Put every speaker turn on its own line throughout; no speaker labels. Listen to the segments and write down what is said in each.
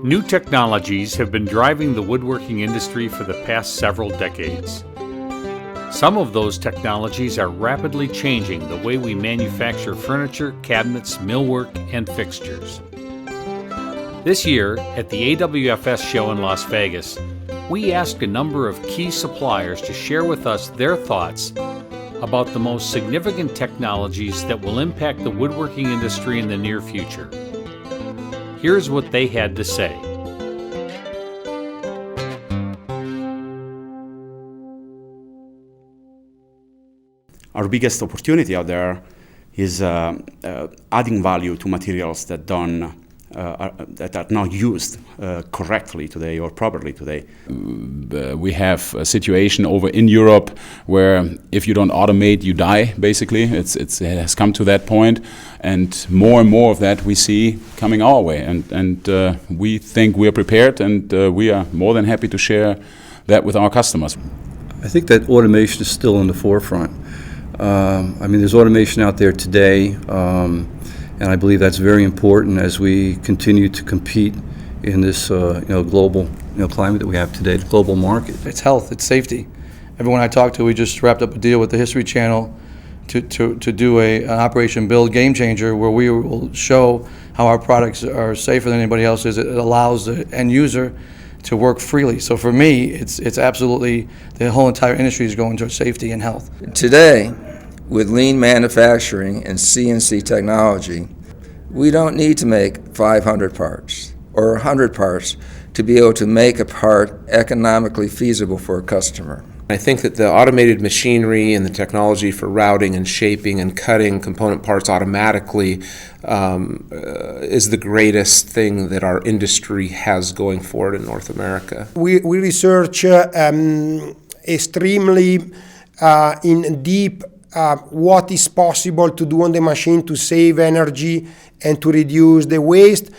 New technologies have been driving the woodworking industry for the past several decades. Some of those technologies are rapidly changing the way we manufacture furniture, cabinets, millwork, and fixtures. This year, at the AWFS show in Las Vegas, we asked a number of key suppliers to share with us their thoughts about the most significant technologies that will impact the woodworking industry in the near future. Here's what they had to say.
Our biggest opportunity out there is adding value to materials that that are not used correctly today or properly today.
We have a situation over in Europe where if you don't automate, you die, basically. It has come to that point, and more of that we see coming our way. And we think we are prepared, and we are more than happy to share that with our customers.
I think that automation is still in the forefront. There's automation out there today, and I believe that's very important as we continue to compete in this global climate that we have today, the global market.
It's health, it's safety. Everyone I talked to, we just wrapped up a deal with the History Channel to do an Operation Build Game Changer, where we will show how our products are safer than anybody else's. It allows the end user to work freely. So for me, it's absolutely, the whole entire industry is going towards safety and health.
Today, with lean manufacturing and CNC technology, we don't need to make 500 parts or 100 parts to be able to make a part economically feasible for a customer.
I think that the automated machinery and the technology for routing and shaping and cutting component parts automatically is the greatest thing that our industry has going forward in North America.
We research extremely in deep what is possible to do on the machine to save energy and to reduce the waste.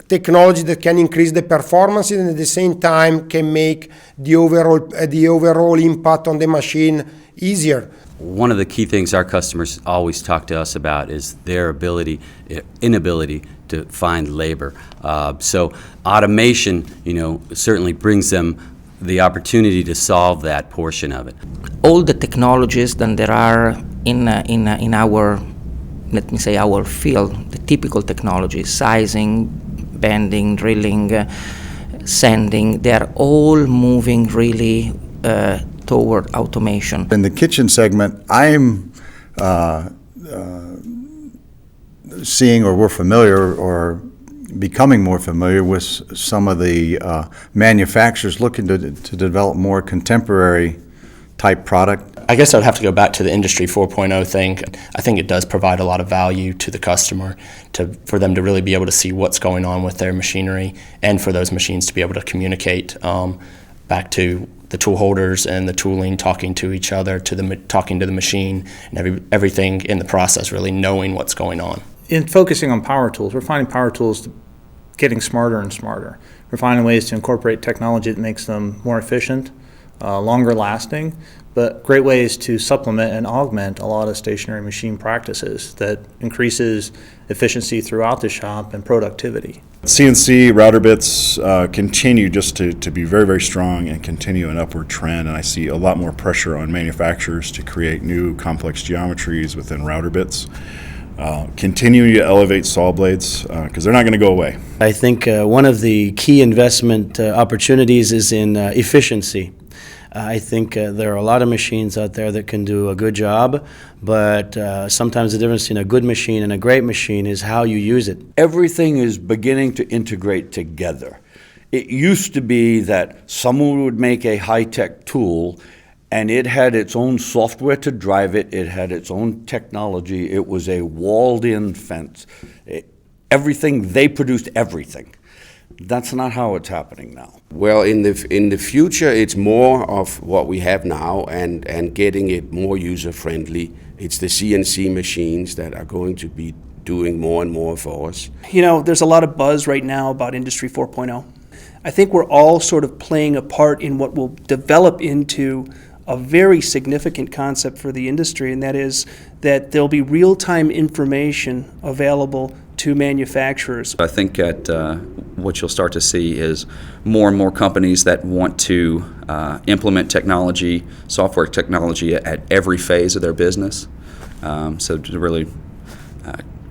Technology that can increase the performance and at the same time can make the overall impact on the machine easier.
One of the key things our customers always talk to us about is their inability to find labor. So automation, certainly brings them the opportunity to solve that portion of it.
All the technologies that there are in our, let me say, our field, the typical technologies, sizing, bending, drilling, sanding, they're all moving really toward automation.
In the kitchen segment, I'm seeing, or we're familiar, or becoming more familiar with some of the manufacturers looking to develop more contemporary type product.
I guess I would have to go back to the Industry 4.0 thing. I think it does provide a lot of value to the customer, for them to really be able to see what's going on with their machinery, and for those machines to be able to communicate back to the tool holders and the tooling, talking to each other, talking to the machine, and everything in the process, really knowing what's going on.
In focusing on power tools, we're finding power tools getting smarter and smarter. We're finding ways to incorporate technology that makes them more efficient, longer lasting, but great ways to supplement and augment a lot of stationary machine practices that increases efficiency throughout the shop and productivity.
CNC router bits continue just to be very, very strong and continue an upward trend, and I see a lot more pressure on manufacturers to create new complex geometries within router bits. Continuing to elevate saw blades because they're not going to go away.
I think one of the key investment opportunities is in efficiency. I think there are a lot of machines out there that can do a good job, but sometimes the difference between a good machine and a great machine is how you use it.
Everything is beginning to integrate together. It used to be that someone would make a high-tech tool and it had its own software to drive it, it had its own technology, it was a walled-in fence. They produced everything. That's not how it's happening now.
Well, in the future, it's more of what we have now and getting it more user-friendly. It's the CNC machines that are going to be doing more and more for us.
There's a lot of buzz right now about Industry 4.0. I think we're all sort of playing a part in what will develop into a very significant concept for the industry, and that is that there'll be real-time information available to manufacturers.
I think at what you'll start to see is more and more companies that want to implement technology, software technology at every phase of their business. So to really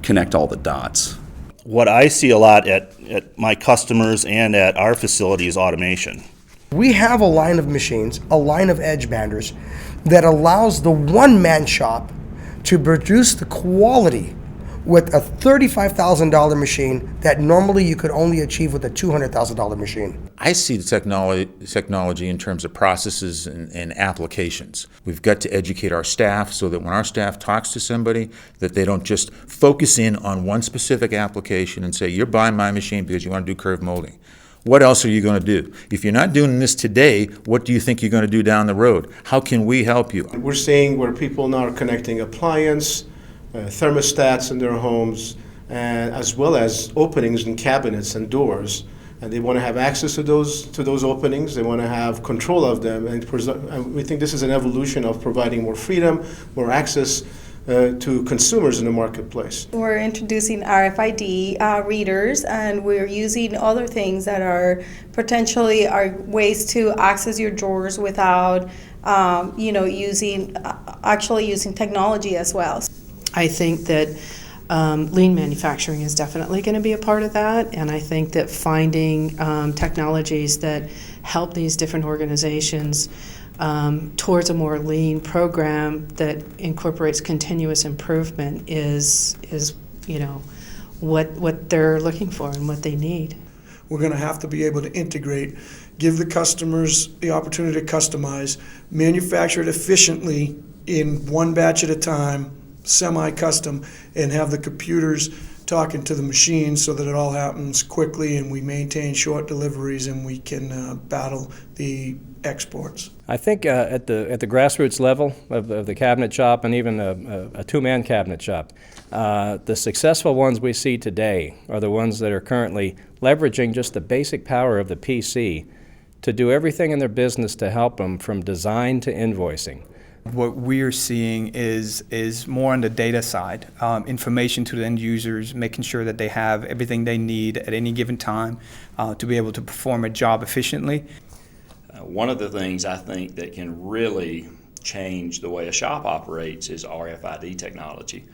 connect all the dots.
What I see a lot at my customers and at our facility is automation.
We have a line of machines, a line of edge banders, that allows the one-man shop to produce the quality with a $35,000 machine that normally you could only achieve with a $200,000 machine.
I see the technology in terms of processes and applications. We've got to educate our staff so that when our staff talks to somebody, that they don't just focus in on one specific application and say, you're buying my machine because you want to do curve molding. What else are you going to do? If you're not doing this today, what do you think you're going to do down the road? How can we help you?
We're seeing where people now are connecting appliance, thermostats in their homes, and as well as openings in cabinets and doors. And they want to have access to those openings. They want to have control of them. And we think this is an evolution of providing more freedom, more access to consumers in the marketplace.
We're introducing RFID readers, and we're using other things that are potentially ways to access your drawers without, using technology as well.
I think that lean manufacturing is definitely going to be a part of that, and I think that finding technologies that help these different organizations towards a more lean program that incorporates continuous improvement is what they're looking for and what they need.
We're going to have to be able to integrate, give the customers the opportunity to customize, manufacture it efficiently in one batch at a time, semi-custom, and have the computers talking to the machines so that it all happens quickly and we maintain short deliveries and we can battle the exports.
I think at the grassroots level of the cabinet shop and even a two-man cabinet shop, the successful ones we see today are the ones that are currently leveraging just the basic power of the PC to do everything in their business to help them from design to invoicing.
What we're seeing is more on the data side, information to the end users, making sure that they have everything they need at any given time to be able to perform a job efficiently.
One of the things I think that can really change the way a shop operates is RFID technology.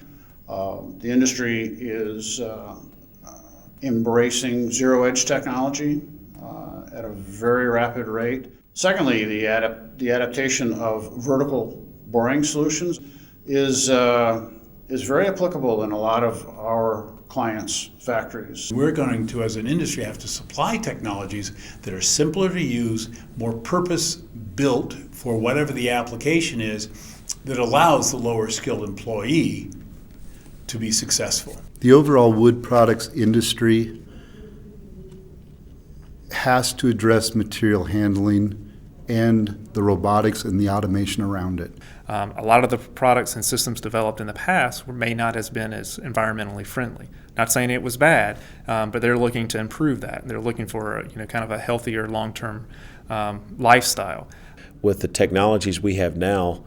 The industry is embracing zero-edge technology at a very rapid rate. Secondly, the adaptation of vertical boring solutions is very applicable in a lot of our clients' factories.
We're going to, as an industry, have to supply technologies that are simpler to use, more purpose-built for whatever the application is, that allows the lower-skilled employee to be successful.
The overall wood products industry has to address material handling and the robotics and the automation around it.
A lot of the products and systems developed in the past may not have been as environmentally friendly. Not saying it was bad, but they're looking to improve that. They're looking for kind of a healthier long-term lifestyle.
With the technologies we have now,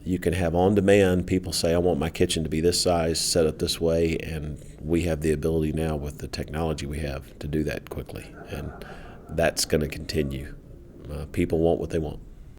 you can have on demand people say, I want my kitchen to be this size, set up this way, and we have the ability now with the technology we have to do that quickly, and that's going to continue. People want what they want.